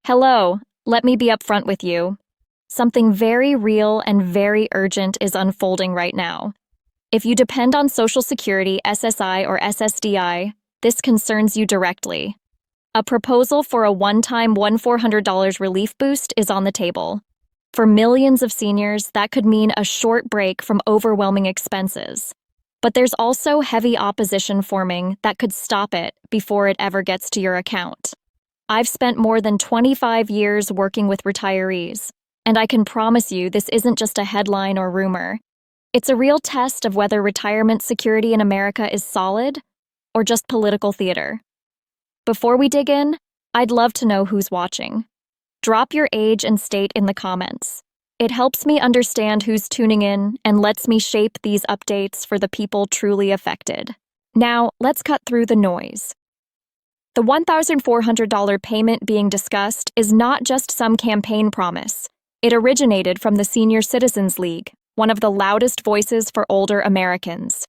Hello, let me be upfront with you. Something very real and very urgent is unfolding right now. If you depend on Social Security, SSI, or SSDI, this concerns you directly. A proposal for a one-time $1,400 relief boost is on the table. For millions of seniors, that could mean a short break from overwhelming expenses. But there's also heavy opposition forming that could stop it before it ever gets to your account. I've spent more than 25 years working with retirees, and I can promise you this isn't just a headline or rumor. It's a real test of whether retirement security in America is solid or just political theater. Before we dig in, I'd love to know who's watching. Drop your age and state in the comments. It helps me understand who's tuning in and lets me shape these updates for the people truly affected. Now, let's cut through the noise. The $1,400 payment being discussed is not just some campaign promise. It originated from the Senior Citizens League, one of the loudest voices for older Americans.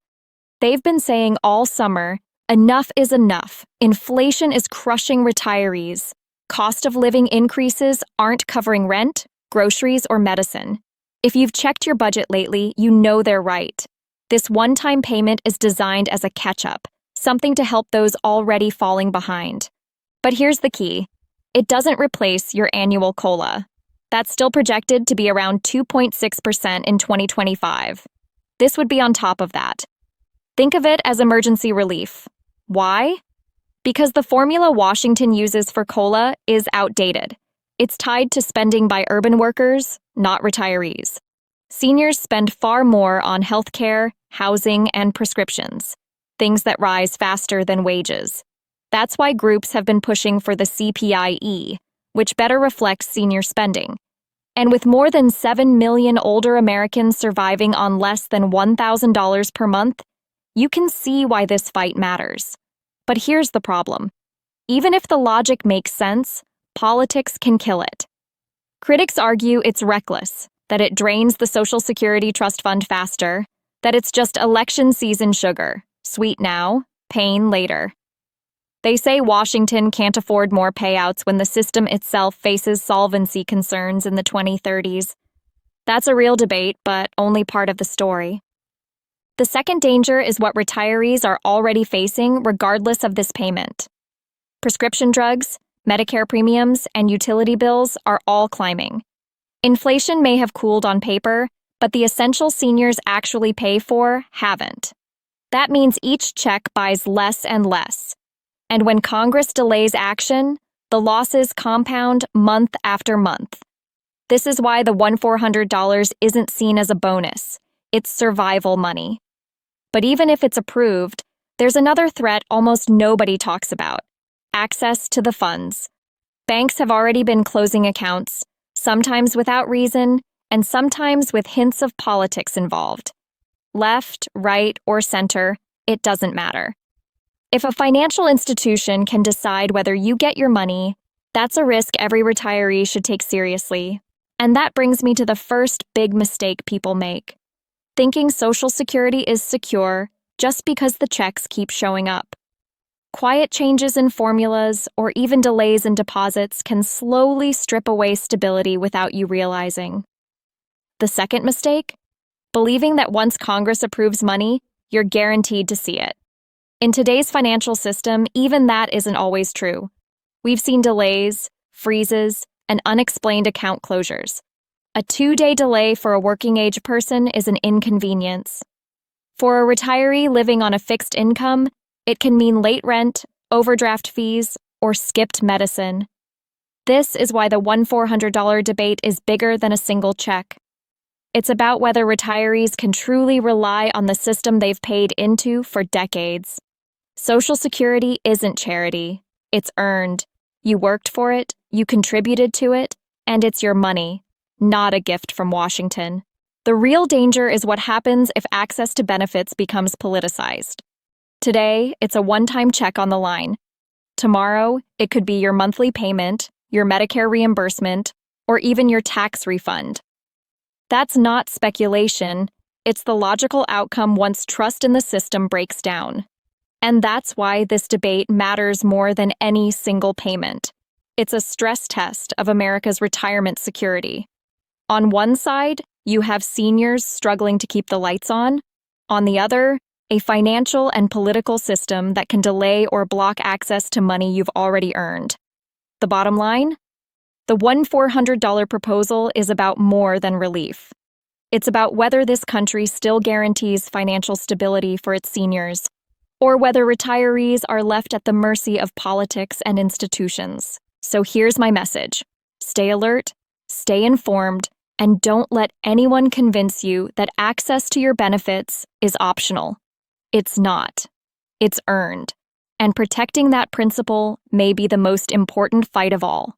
They've been saying all summer, enough is enough. Inflation is crushing retirees. Cost of living increases aren't covering rent, groceries, or medicine. If you've checked your budget lately, you know they're right. This one-time payment is designed as a catch-up, something to help those already falling behind. But here's the key. It doesn't replace your annual COLA. That's still projected to be around 2.6% in 2025. This would be on top of that. Think of it as emergency relief. Why? Because the formula Washington uses for COLA is outdated. It's tied to spending by urban workers, not retirees. Seniors spend far more on healthcare, housing, and prescriptions, things that rise faster than wages. That's why groups have been pushing for the CPIE, which better reflects senior spending. And with more than 7 million older Americans surviving on less than $1,000 per month, you can see why this fight matters. But here's the problem. Even if the logic makes sense, politics can kill it. Critics argue it's reckless, that it drains the Social Security Trust Fund faster, that it's just election season sugar. Sweet now, pain later. They say Washington can't afford more payouts when the system itself faces solvency concerns in the 2030s. That's a real debate, but only part of the story. The second danger is what retirees are already facing regardless of this payment. Prescription drugs, Medicare premiums, and utility bills are all climbing. Inflation may have cooled on paper, but the essentials seniors actually pay for haven't. That means each check buys less and less. And when Congress delays action, the losses compound month after month. This is why the $1,400 isn't seen as a bonus. It's survival money. But even if it's approved, there's another threat almost nobody talks about: access to the funds. Banks have already been closing accounts, sometimes without reason, and sometimes with hints of politics involved. Left, right, or center, it doesn't matter. If a financial institution can decide whether you get your money, that's a risk every retiree should take seriously. And that brings me to the first big mistake people make: thinking Social Security is secure just because the checks keep showing up. Quiet changes in formulas or even delays in deposits can slowly strip away stability without you realizing. The second mistake? Believing that once Congress approves money, you're guaranteed to see it. In today's financial system, even that isn't always true. We've seen delays, freezes, and unexplained account closures. A 2-day delay for a working-age person is an inconvenience. For a retiree living on a fixed income, it can mean late rent, overdraft fees, or skipped medicine. This is why the $1,400 debate is bigger than a single check. It's about whether retirees can truly rely on the system they've paid into for decades. Social Security isn't charity. It's earned. You worked for it, you contributed to it, and it's your money, not a gift from Washington. The real danger is what happens if access to benefits becomes politicized. Today, it's a one-time check on the line. Tomorrow, it could be your monthly payment, your Medicare reimbursement, or even your tax refund. That's not speculation. It's the logical outcome once trust in the system breaks down. And that's why this debate matters more than any single payment. It's a stress test of America's retirement security. On one side, you have seniors struggling to keep the lights on. On the other, a financial and political system that can delay or block access to money you've already earned. The bottom line? The $1,400 proposal is about more than relief. It's about whether this country still guarantees financial stability for its seniors, or whether retirees are left at the mercy of politics and institutions. So here's my message. Stay alert, stay informed, and don't let anyone convince you that access to your benefits is optional. It's not. It's earned. And protecting that principle may be the most important fight of all.